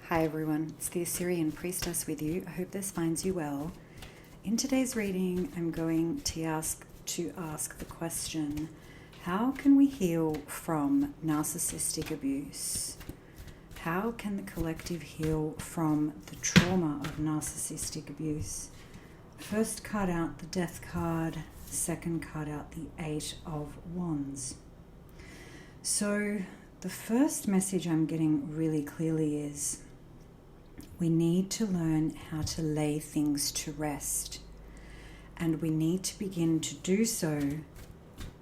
Hi everyone, it's the Assyrian Priestess with you. I hope this finds you well. In today's reading, I'm going to ask the question, how can we heal from narcissistic abuse? How can the collective heal from the trauma of narcissistic abuse? First card out, the Death card. Second card out, the Eight of Wands. So the first message I'm getting really clearly is we need to learn how to lay things to rest, and we need to begin to do so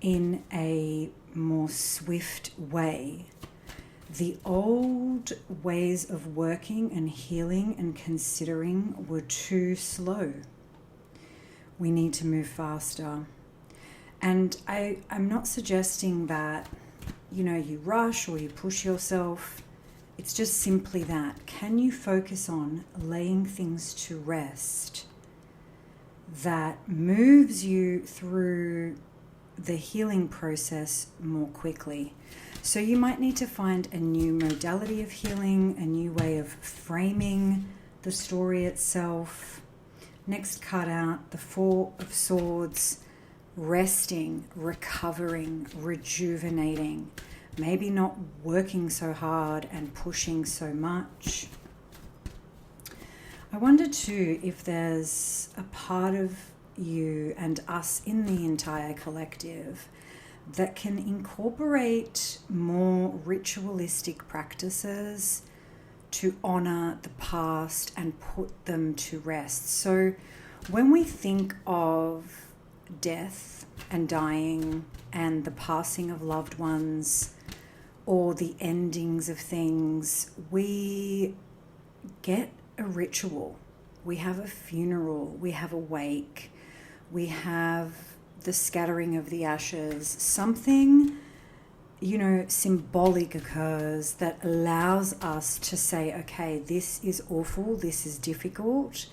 in a more swift way. The old ways of working and healing and considering were too slow. We need to move faster. And I'm not suggesting that, you rush or you push yourself. It's just simply that. Can you focus on laying things to rest that moves you through the healing process more quickly? So you might need to find a new modality of healing, a new way of framing the story itself. Next card out, the Four of Swords. Resting, recovering, rejuvenating. Maybe not working so hard and pushing so much. I wonder too if there's a part of you and us in the entire collective that can incorporate more ritualistic practices to honor the past and put them to rest. So when we think of death and dying and the passing of loved ones or the endings of things, we get a ritual. We have a funeral, we have a wake, we have the scattering of the ashes. Something, symbolic occurs that allows us to say, okay, this is awful, this is difficult,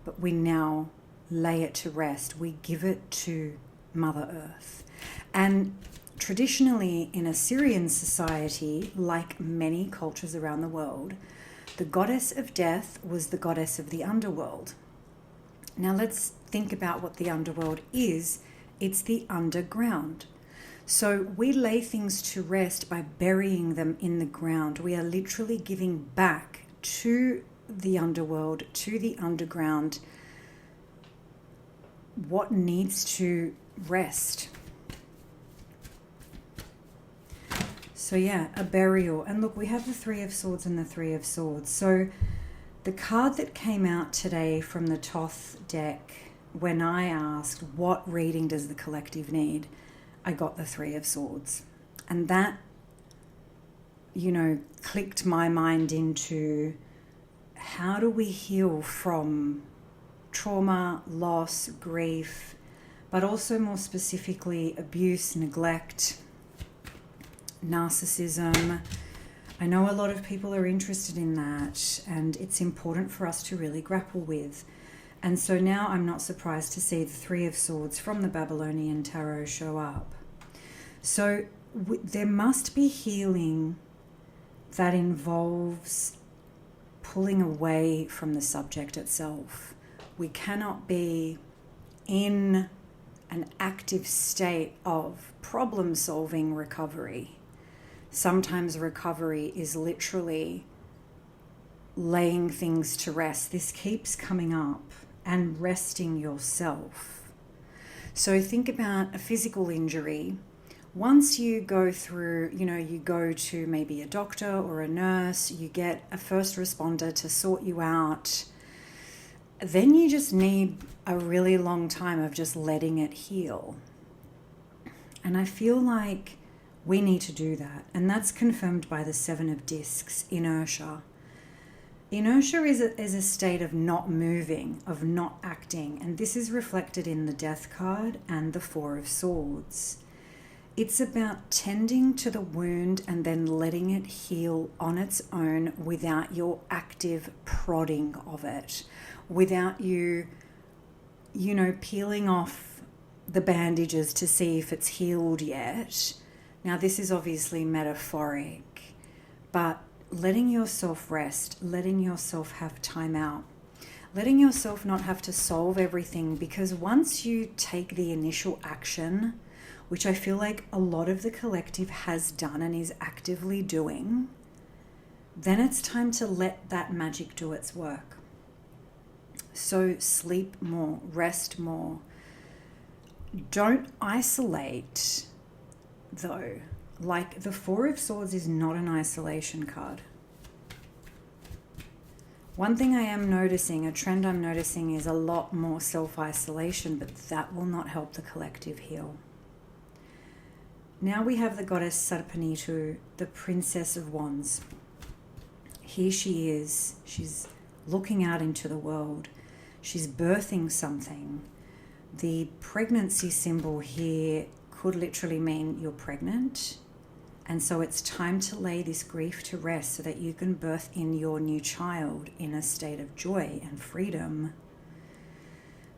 but we now lay it to rest. We give it to Mother Earth. And traditionally in Assyrian society, like many cultures around the world, the goddess of death was the goddess of the underworld. Now let's think about what the underworld is. It's the underground. So we lay things to rest by burying them in the ground. We are literally giving back to the underworld, to the underground, what needs to rest. So a burial. And look, we have the Three of Swords and the Three of Swords. So the card that came out today from the Thoth deck, when I asked what reading does the collective need, I got the Three of Swords. And that, clicked my mind into how do we heal from trauma, loss, grief, but also more specifically abuse, neglect, narcissism. I know a lot of people are interested in that, and it's important for us to really grapple with. And so now I'm not surprised to see the Three of Swords from the Babylonian tarot show up. So there must be healing that involves pulling away from the subject itself. We cannot be in an active state of problem-solving recovery. Sometimes recovery is literally laying things to rest. This keeps coming up, and resting yourself. So think about a physical injury. Once you go through, you go to maybe a doctor or a nurse, you get a first responder to sort you out, then you just need a really long time of just letting it heal. And I feel like we need to do that. And that's confirmed by the Seven of Discs, inertia. Inertia is a state of not moving, of not acting. And this is reflected in the Death card and the Four of Swords. It's about tending to the wound and then letting it heal on its own without your active prodding of it, without you, peeling off the bandages to see if it's healed yet. Now, this is obviously metaphoric, but letting yourself rest, letting yourself have time out, letting yourself not have to solve everything, because once you take the initial action, which I feel like a lot of the collective has done and is actively doing, then it's time to let that magic do its work. So sleep more, rest more. Don't isolate, though. Like the Four of Swords is not an isolation card. One thing I am noticing, a trend I'm noticing, is a lot more self-isolation, but that will not help the collective heal. Now we have the goddess Sarpanitu, the Princess of Wands. Here she is. She's looking out into the world. She's birthing something. The pregnancy symbol here could literally mean you're pregnant. And so it's time to lay this grief to rest so that you can birth in your new child in a state of joy and freedom.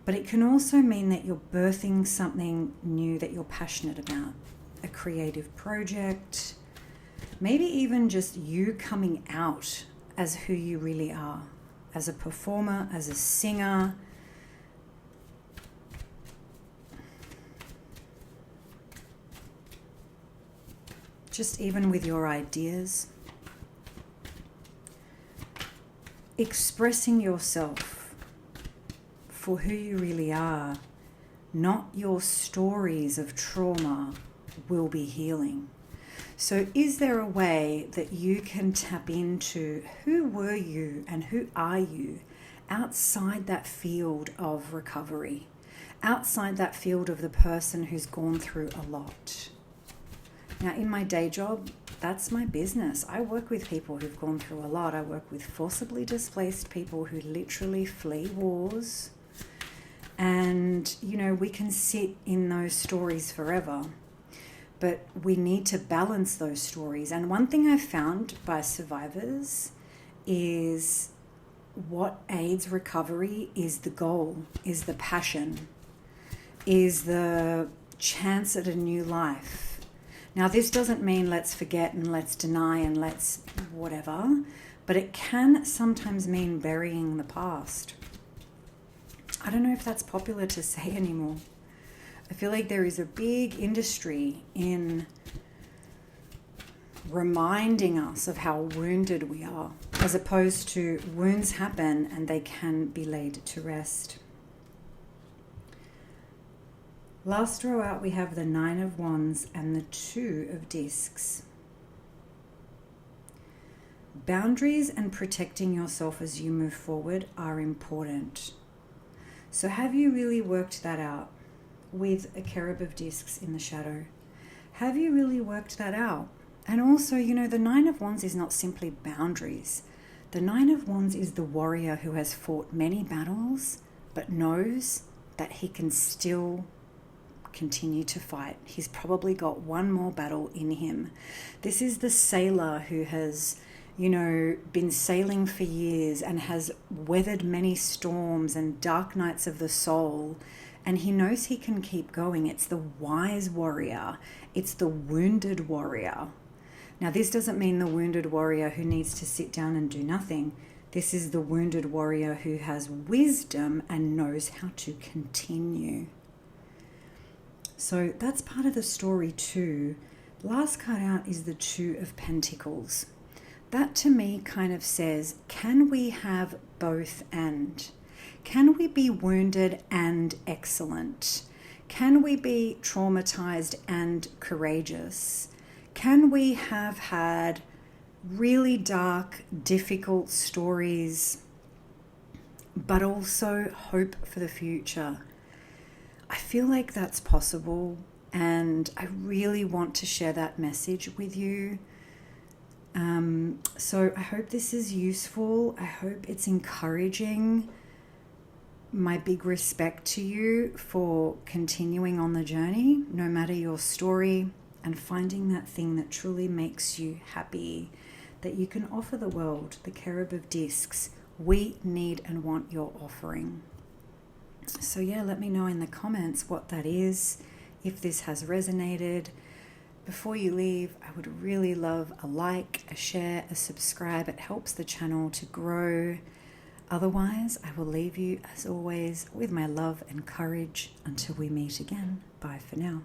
But it can also mean that you're birthing something new that you're passionate about. A creative project, maybe even just you coming out as who you really are, as a performer, as a singer. Just even with your ideas. Expressing yourself for who you really are, not your stories of trauma, will be healing. So is there a way that you can tap into who were you and who are you outside that field of recovery, outside that field of the person who's gone through a lot? Now, in my day job, that's my business. I work with people who've gone through a lot. I work with forcibly displaced people who literally flee wars. And, you know, we can sit in those stories forever. But we need to balance those stories. And one thing I've found by survivors is what aids recovery is the goal, is the passion, is the chance at a new life. Now, this doesn't mean let's forget and let's deny and let's whatever, but it can sometimes mean burying the past. I don't know if that's popular to say anymore. I feel like there is a big industry in reminding us of how wounded we are, as opposed to wounds happen and they can be laid to rest. Last row out, we have the Nine of Wands and the Two of Discs. Boundaries and protecting yourself as you move forward are important. So have you really worked that out with a Cherub of Discs in the shadow? Have you really worked that out? And also, you know, the Nine of Wands is not simply boundaries. The Nine of Wands is the warrior who has fought many battles, but knows that he can still continue to fight. He's probably got one more battle in him. This is the sailor who has, you know, been sailing for years and has weathered many storms and dark nights of the soul, and he knows he can keep going. It's the wise warrior. It's the wounded warrior. Now, this doesn't mean the wounded warrior who needs to sit down and do nothing. This is the wounded warrior who has wisdom and knows how to continue. So that's part of the story too. Last card out is the Two of Pentacles. That to me kind of says, can we have both and? Can we be wounded and excellent? Can we be traumatized and courageous? Can we have had really dark, difficult stories, but also hope for the future? I feel like that's possible, and I really want to share that message with you. So I hope this is useful. I hope it's encouraging. My big respect to you for continuing on the journey, no matter your story, and finding that thing that truly makes you happy, that you can offer the world, the Cherub of Discs. We need and want your offering. So yeah, let me know in the comments what that is, if this has resonated. Before you leave, I would really love a like, a share, a subscribe. It helps the channel to grow. Otherwise, I will leave you, as always, with my love and courage until we meet again. Bye for now.